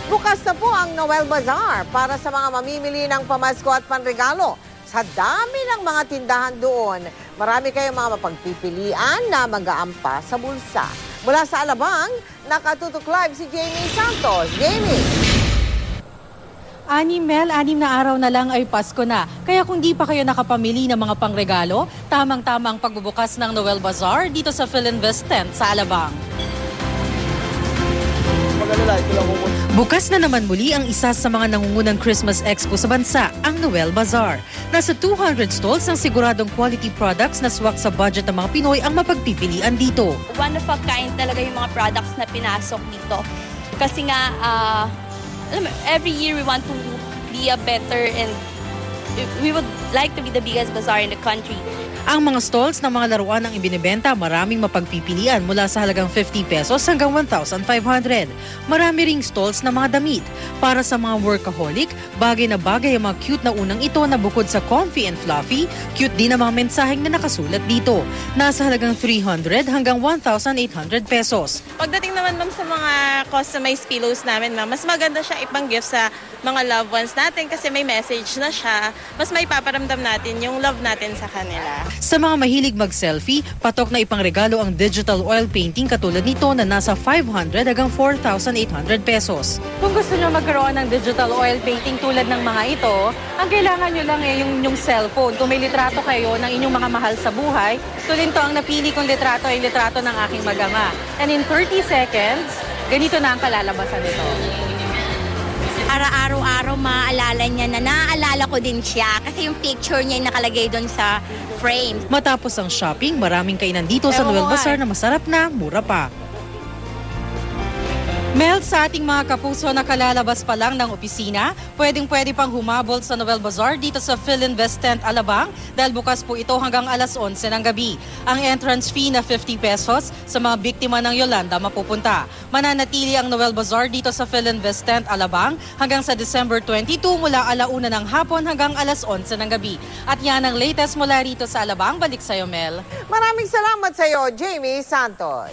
Bukas na po ang Noel Bazaar para sa mga mamimili ng pamasko at panregalo. Sa dami ng mga tindahan doon, marami kayong mga mapagpipilian na mag-aampa sa bulsa. Mula sa Alabang, nakatutok live si Jamie Santos. Jamie! Anim na araw na lang ay Pasko na. Kaya kung di pa kayo nakapamili ng mga pangregalo, tamang-tama ang pagbubukas ng Noel Bazaar dito sa Philinvest Tent sa Alabang. Bukas na naman muli ang isa sa mga nangungunang Christmas Expo sa bansa, ang Noel Bazaar. Nasa 200 stalls ng siguradong quality products na swak sa budget ng mga Pinoy ang mapagpipilian dito. One of a kind talaga yung mga products na pinasok dito. Kasi nga, every year we want to be a better and we would like to be the biggest bazaar in the country. Ang mga stalls ng mga laruan ang ibinibenta, maraming mapagpipilian mula sa halagang 50 pesos hanggang 1,500. Marami ring stalls na mga damit. Para sa mga workaholic, bagay na bagay ang mga cute na unang ito na bukod sa comfy and fluffy, cute din ang mga mensaheng na nakasulat dito. Nasa halagang 300 hanggang 1,800 pesos. Pagdating naman ma'am sa mga customized pillows namin ma'am, mas maganda siya ipang-gift sa mga loved ones natin kasi may message na siya. Mas may paparamdam natin yung love natin sa kanila. Sa mga mahilig mag-selfie, patok na ipangregalo ang digital oil painting katulad nito na nasa 500 hanggang 4,800 pesos. Kung gusto nyo magkaroon ng digital oil painting tulad ng mga ito, ang kailangan nyo lang yung cellphone. Kung may litrato kayo ng inyong mga mahal sa buhay, tulad ito ang napili kong litrato ay litrato ng aking mag-ama. And in 30 seconds, ganito na ang kalalabasan nito. Araw-araw maaalala niya na naaalala ko din siya kasi yung picture niya yung nakalagay doon sa frame. Matapos ang shopping, maraming kainan dito sa Noel Bazaar na masarap na, mura pa. Mel, sa ating mga kapuso na kalalabas pa lang ng opisina, pwedeng-pwede pang humabol sa Noel Bazaar dito sa Philinvest Tent, Alabang dahil bukas po ito hanggang alas 11 ng gabi. Ang entrance fee na 50 pesos sa mga biktima ng Yolanda mapupunta. Mananatili ang Noel Bazaar dito sa Philinvest Tent, Alabang hanggang sa December 22 mula alauna ng hapon hanggang alas 11 ng gabi. At yan ang latest mula rito sa Alabang. Balik sa'yo, Mel. Maraming salamat sa iyo, Jamie Santos.